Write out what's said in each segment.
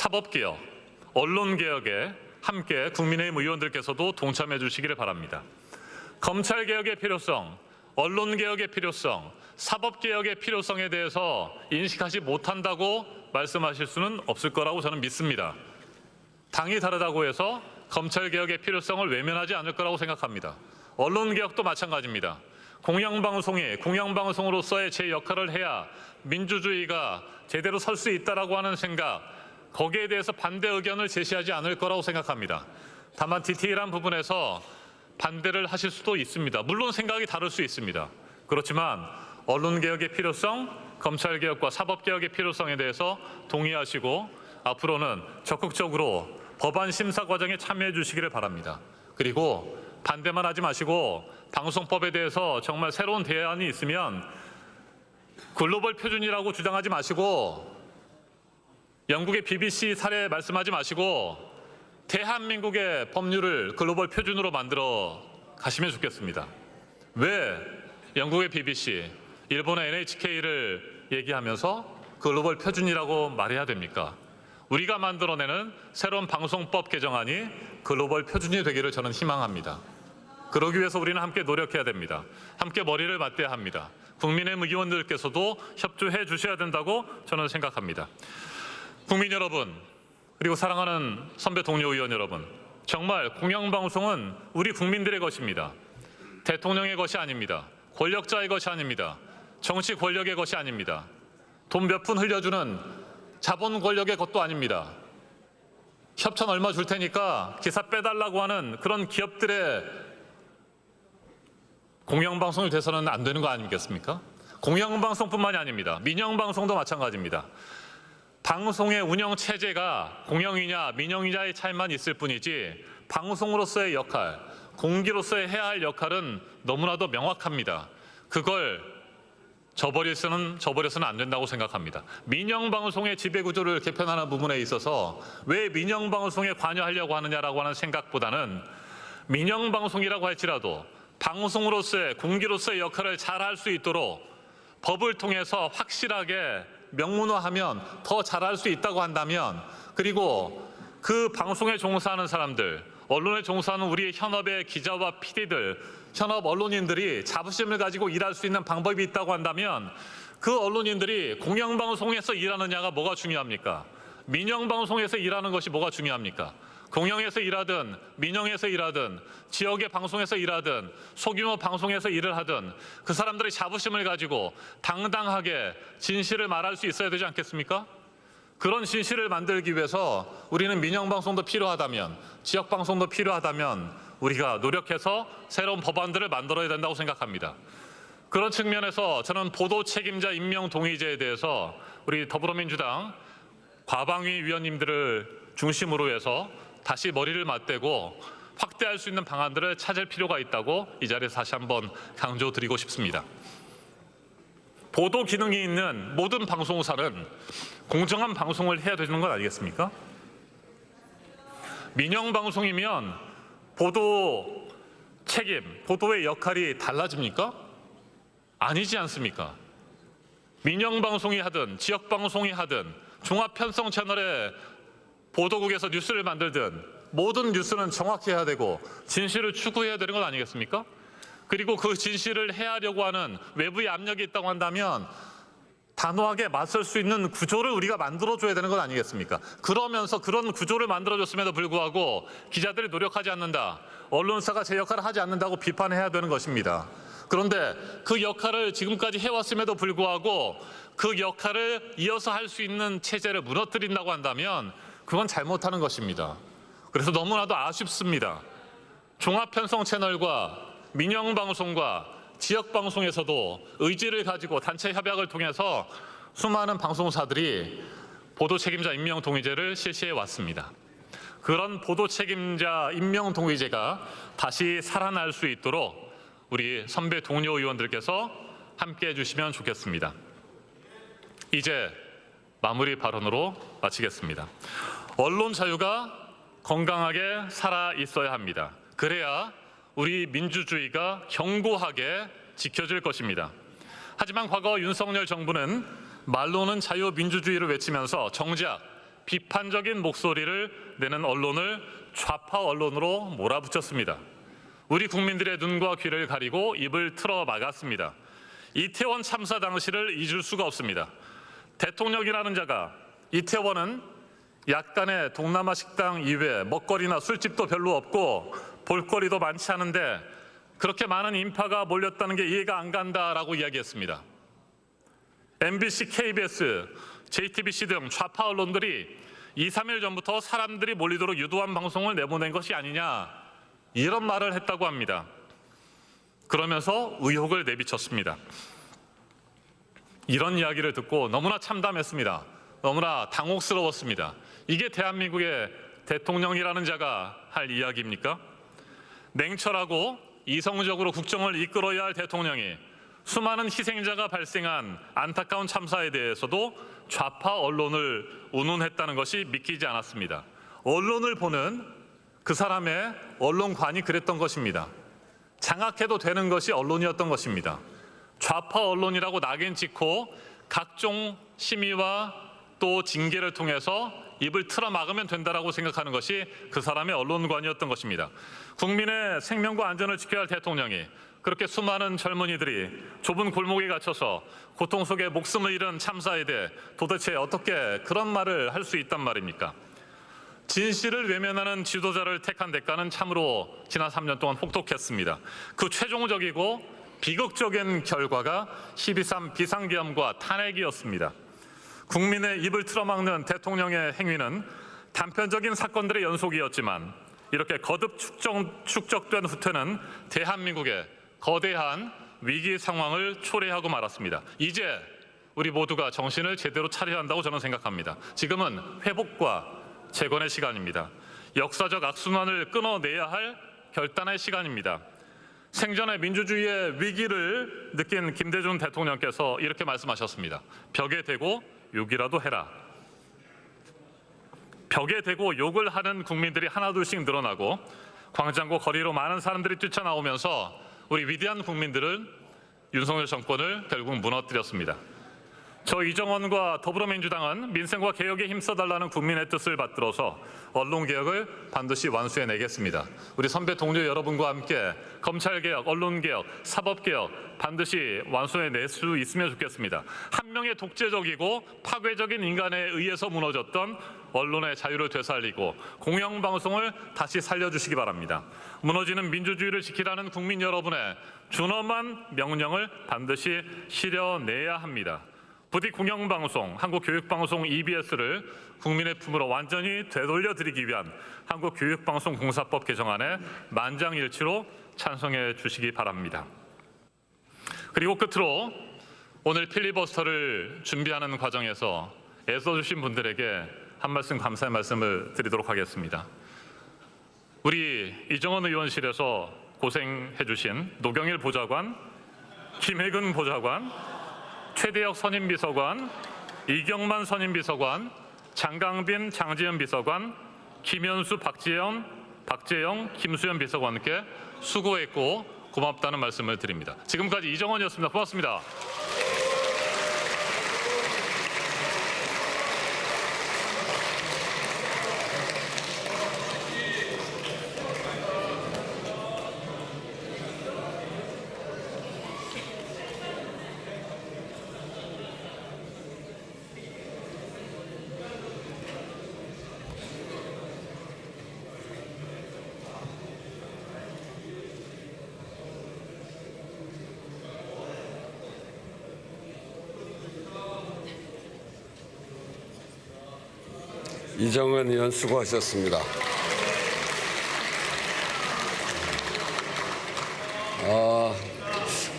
사법개혁, 언론개혁에 함께 국민의힘 의원들께서도 동참해 주시기를 바랍니다. 검찰개혁의 필요성, 언론개혁의 필요성, 사법개혁의 필요성에 대해서 인식하지 못한다고 말씀하실 수는 없을 거라고 저는 믿습니다. 당이 다르다고 해서 검찰개혁의 필요성을 외면하지 않을 거라고 생각합니다. 언론개혁도 마찬가지입니다. 공영방송으로서의 제 역할을 해야 민주주의가 제대로 설 수 있다라고 하는 생각, 거기에 대해서 반대 의견을 제시하지 않을 거라고 생각합니다. 다만 디테일한 부분에서 반대를 하실 수도 있습니다. 물론 생각이 다를 수 있습니다. 그렇지만 언론개혁의 필요성, 검찰개혁과 사법개혁의 필요성에 대해서 동의하시고 앞으로는 적극적으로 법안 심사 과정에 참여해 주시기를 바랍니다. 그리고 반대만 하지 마시고 방송법에 대해서 정말 새로운 대안이 있으면 글로벌 표준이라고 주장하지 마시고 영국의 BBC 사례 말씀하지 마시고 대한민국의 법률을 글로벌 표준으로 만들어 가시면 좋겠습니다. 왜 영국의 BBC, 일본의 NHK를 얘기하면서 글로벌 표준이라고 말해야 됩니까? 우리가 만들어내는 새로운 방송법 개정안이 글로벌 표준이 되기를 저는 희망합니다. 그러기 위해서 우리는 함께 노력해야 됩니다. 함께 머리를 맞대야 합니다. 국민의힘 의원들께서도 협조해 주셔야 된다고 저는 생각합니다. 국민 여러분, 그리고 사랑하는 선배 동료 의원 여러분, 정말 공영방송은 우리 국민들의 것입니다. 대통령의 것이 아닙니다. 권력자의 것이 아닙니다. 정치 권력의 것이 아닙니다. 돈 몇 푼 흘려주는 자본 권력의 것도 아닙니다. 협찬 얼마 줄 테니까 기사 빼달라고 하는 그런 기업들의 공영방송이 돼서는 안 되는 거 아니겠습니까? 공영방송뿐만이 아닙니다. 민영방송도 마찬가지입니다. 방송의 운영 체제가 공영이냐 민영이냐의 차이만 있을 뿐이지 방송으로서의 역할, 공기로서의 해야 할 역할은 너무나도 명확합니다. 그걸 저버려서는 안 된다고 생각합니다. 민영방송의 지배구조를 개편하는 부분에 있어서 왜 민영방송에 관여하려고 하느냐라고 하는 생각보다는 민영방송이라고 할지라도 방송으로서의 공기로서의 역할을 잘 할 수 있도록 법을 통해서 확실하게 명문화하면 더 잘할 수 있다고 한다면, 그리고 그 방송에 종사하는 사람들, 언론에 종사하는 우리 현업의 기자와 PD들, 현업 언론인들이 자부심을 가지고 일할 수 있는 방법이 있다고 한다면 그 언론인들이 공영방송에서 일하느냐가 뭐가 중요합니까? 민영방송에서 일하는 것이 뭐가 중요합니까? 공영에서 일하든 민영에서 일하든 지역의 방송에서 일하든 소규모 방송에서 일을 하든 그 사람들의 자부심을 가지고 당당하게 진실을 말할 수 있어야 되지 않겠습니까? 그런 진실을 만들기 위해서 우리는 민영방송도 필요하다면, 지역방송도 필요하다면 우리가 노력해서 새로운 법안들을 만들어야 된다고 생각합니다. 그런 측면에서 저는 보도 책임자 임명 동의제에 대해서 우리 더불어민주당 과방위 위원님들을 중심으로 해서 다시 머리를 맞대고 확대할 수 있는 방안들을 찾을 필요가 있다고 이 자리에서 다시 한번 강조드리고 싶습니다. 보도 기능이 있는 모든 방송사는 공정한 방송을 해야 되는 것 아니겠습니까? 민영방송이면 보도 책임, 보도의 역할이 달라집니까? 아니지 않습니까? 민영방송이 하든 지역방송이 하든 종합편성 채널에 보도국에서 뉴스를 만들든 모든 뉴스는 정확해야 되고 진실을 추구해야 되는 것 아니겠습니까? 그리고 그 진실을 헤아려고 하는 외부의 압력이 있다고 한다면 단호하게 맞설 수 있는 구조를 우리가 만들어줘야 되는 것 아니겠습니까? 그러면서 그런 구조를 만들어줬음에도 불구하고 기자들이 노력하지 않는다, 언론사가 제 역할을 하지 않는다고 비판해야 되는 것입니다. 그런데 그 역할을 지금까지 해왔음에도 불구하고 그 역할을 이어서 할 수 있는 체제를 무너뜨린다고 한다면 그건 잘못하는 것입니다. 그래서 너무나도 아쉽습니다. 종합편성 채널과 민영방송과 지역방송에서도 의지를 가지고 단체 협약을 통해서 수많은 방송사들이 보도 책임자 임명 동의제를 실시해 왔습니다. 그런 보도 책임자 임명 동의제가 다시 살아날 수 있도록 우리 선배 동료 의원들께서 함께 해주시면 좋겠습니다. 이제 마무리 발언으로 마치겠습니다. 언론 자유가 건강하게 살아 있어야 합니다. 그래야 우리 민주주의가 견고하게 지켜질 것입니다. 하지만 과거 윤석열 정부는 말로는 자유민주주의를 외치면서 정작 비판적인 목소리를 내는 언론을 좌파 언론으로 몰아붙였습니다. 우리 국민들의 눈과 귀를 가리고 입을 틀어 막았습니다. 이태원 참사 당시를 잊을 수가 없습니다. 대통령이라는 자가 이태원은 약간의 동남아 식당 이외에 먹거리나 술집도 별로 없고 볼거리도 많지 않은데 그렇게 많은 인파가 몰렸다는 게 이해가 안 간다라고 이야기했습니다. MBC, KBS, JTBC 등 좌파 언론들이 2, 3일 전부터 사람들이 몰리도록 유도한 방송을 내보낸 것이 아니냐 이런 말을 했다고 합니다. 그러면서 의혹을 내비쳤습니다. 이런 이야기를 듣고 너무나 참담했습니다. 너무나 당혹스러웠습니다. 이게 대한민국의 대통령이라는 자가 할 이야기입니까? 냉철하고 이성적으로 국정을 이끌어야 할 대통령이 수많은 희생자가 발생한 안타까운 참사에 대해서도 좌파 언론을 운운했다는 것이 믿기지 않았습니다. 언론을 보는 그 사람의 언론관이 그랬던 것입니다. 장악해도 되는 것이 언론이었던 것입니다. 좌파 언론이라고 낙인 찍고 각종 심의와 또 징계를 통해서 입을 틀어 막으면 된다라고 생각하는 것이 그 사람의 언론관이었던 것입니다. 국민의 생명과 안전을 지켜야 할 대통령이 그렇게 수많은 젊은이들이 좁은 골목에 갇혀서 고통 속에 목숨을 잃은 참사에 대해 도대체 어떻게 그런 말을 할 수 있단 말입니까? 진실을 외면하는 지도자를 택한 대가는 참으로 지난 3년 동안 혹독했습니다. 그 최종적이고 비극적인 결과가 12.3 비상계엄과 탄핵이었습니다. 국민의 입을 틀어막는 대통령의 행위는 단편적인 사건들의 연속이었지만 이렇게 거듭 축적된 후퇴는 대한민국의 거대한 위기 상황을 초래하고 말았습니다. 이제 우리 모두가 정신을 제대로 차려야 한다고 저는 생각합니다. 지금은 회복과 재건의 시간입니다. 역사적 악순환을 끊어내야 할 결단의 시간입니다. 생전에 민주주의의 위기를 느낀 김대중 대통령께서 이렇게 말씀하셨습니다. 벽에 대고 욕이라도 해라. 벽에 대고 욕을 하는 국민들이 하나둘씩 늘어나고 광장과 거리로 많은 사람들이 뛰쳐나오면서 우리 위대한 국민들은 윤석열 정권을 결국 무너뜨렸습니다. 저 이정원과 더불어민주당은 민생과 개혁에 힘써달라는 국민의 뜻을 받들어서 언론개혁을 반드시 완수해내겠습니다. 우리 선배 동료 여러분과 함께 검찰개혁, 언론개혁, 사법개혁 반드시 완수해낼 수 있으면 좋겠습니다. 한 명의 독재적이고 파괴적인 인간에 의해서 무너졌던 언론의 자유를 되살리고 공영방송을 다시 살려주시기 바랍니다. 무너지는 민주주의를 지키라는 국민 여러분의 준엄한 명령을 반드시 실현내야 합니다. 부디 공영방송, 한국교육방송 EBS를 국민의 품으로 완전히 되돌려드리기 위한 한국교육방송공사법 개정안에 만장일치로 찬성해 주시기 바랍니다. 그리고 끝으로 오늘 필리버스터를 준비하는 과정에서 애써주신 분들에게 한 말씀 감사의 말씀을 드리도록 하겠습니다. 우리 이정원 의원실에서 고생해 주신 노경일 보좌관, 김혜근 보좌관, 최대혁 선임비서관, 이경만 선임비서관, 장강빈, 장지현 비서관, 김현수, 박재영, 김수현 비서관께 수고했고 고맙다는 말씀을 드립니다. 지금까지 이정원이었습니다. 고맙습니다. 이정은 의원 수고하셨습니다.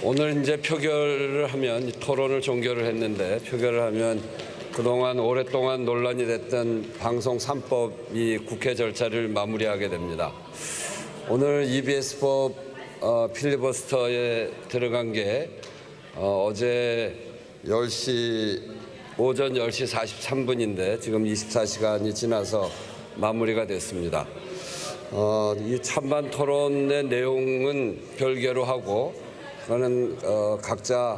오늘 이제 표결을 하면 토론을 종결을 했는데 표결을 하면 그동안 오랫동안 논란이 됐던 방송 3법이 국회 절차를 마무리하게 됩니다. 오늘 EBS법 필리버스터에 들어간 게 어제 오전 10시 43분인데 지금 24시간이 지나서 마무리가 됐습니다. 이 찬반 토론의 내용은 별개로 하고 저는 각자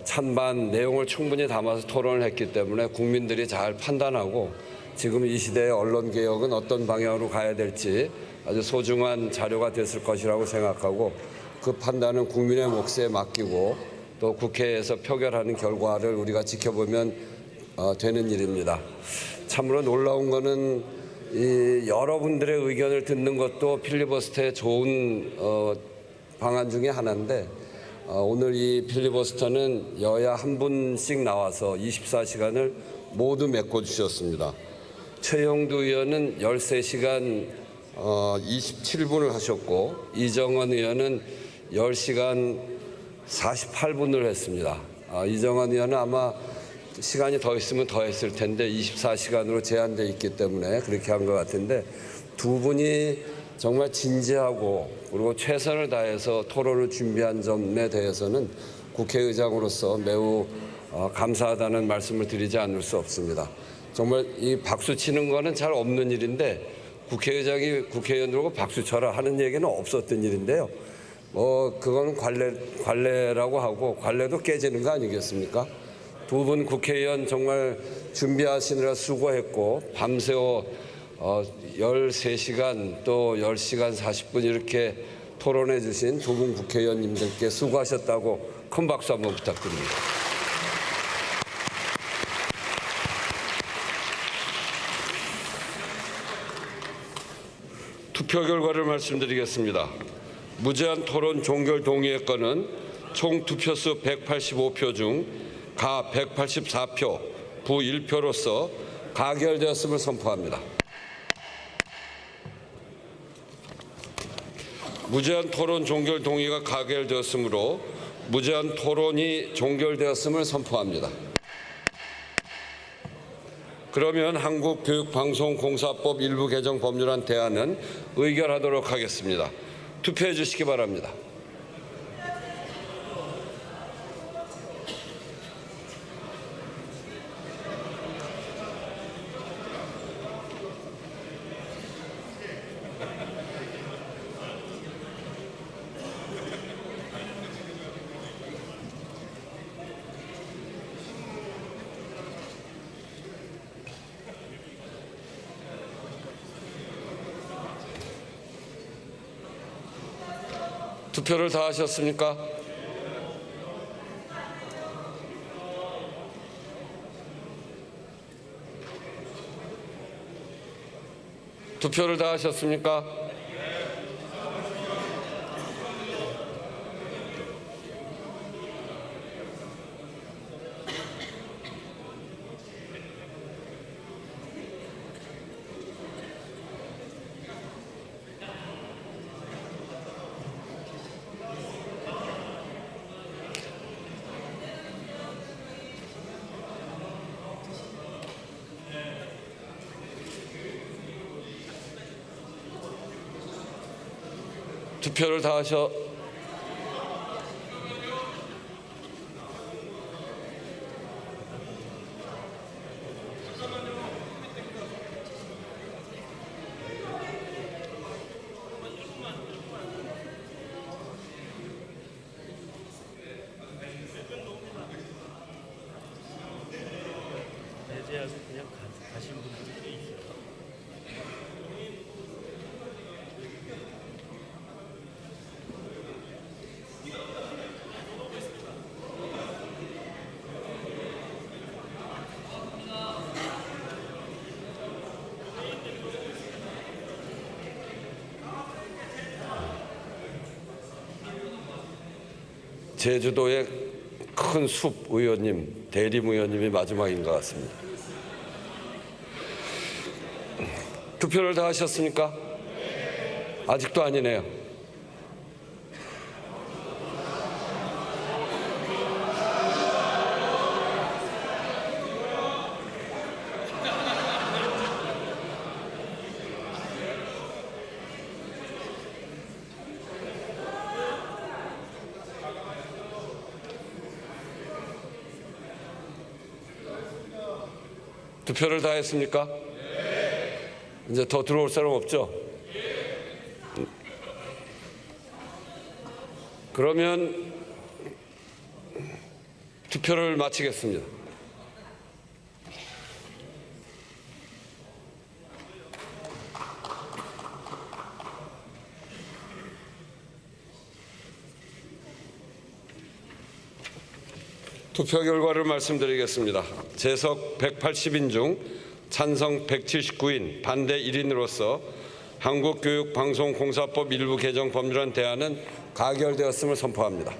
찬반 내용을 충분히 담아서 토론을 했기 때문에 국민들이 잘 판단하고 지금 이 시대의 언론개혁은 어떤 방향으로 가야 될지 아주 소중한 자료가 됐을 것이라고 생각하고 그 판단은 국민의 몫에 맡기고 또 국회에서 표결하는 결과를 우리가 지켜보면 되는 일입니다. 참으로 놀라운 것은 이 여러분들의 의견을 듣는 것도 필리버스터의 좋은 방안 중에 하나인데 오늘 이 필리버스터는 여야 한 분씩 나와서 24시간을 모두 메꿔주셨습니다. 최영두 의원은 13시간 27분을 하셨고 이정원 의원은 10시간 48분을 했습니다. 이정원 의원은 아마 시간이 더 있으면 더 했을 텐데 24시간으로 제한되어 있기 때문에 그렇게 한 것 같은데 두 분이 정말 진지하고 그리고 최선을 다해서 토론을 준비한 점에 대해서는 국회의장으로서 매우 감사하다는 말씀을 드리지 않을 수 없습니다. 정말 이 박수 치는 거는 잘 없는 일인데 국회의장이 국회의원들하고 박수 쳐라 하는 얘기는 없었던 일인데요. 그건 관례라고 하고 관례도 깨지는 거 아니겠습니까? 두 분 국회의원 정말 준비하시느라 수고했고 밤새워 13시간 또 10시간 40분 이렇게 토론해 주신 두 분 국회의원님들께 수고하셨다고 큰 박수 한번 부탁드립니다. 투표 결과를 말씀드리겠습니다. 무제한 토론 종결 동의의 건은 총 투표수 185표 중 가 184표, 부 1표로서 가결되었음을 선포합니다. 무제한 토론 종결 동의가 가결되었으므로 무제한 토론이 종결되었음을 선포합니다. 그러면 한국교육방송공사법 일부 개정 법률안 대안은 의결하도록 하겠습니다. 투표해 주시기 바랍니다. 투표를 다 하셨습니까? 투표를 다 하셨습니까? 투표를 다 하셔. 내재하고 그냥 가신 분들도 있어요. 제주도의 큰 숲 의원님, 대림 의원님이 마지막인 것 같습니다. 투표를 다 하셨습니까? 아직도 아니네요. 투표를 다 했습니까? 이제 더 들어올 사람 없죠? 그러면 투표를 마치겠습니다. 투표 결과를 말씀드리겠습니다. 재석 180인 중 찬성 179인, 반대 1인으로서 한국교육방송공사법 일부 개정 법률안 대안은 가결되었음을 선포합니다.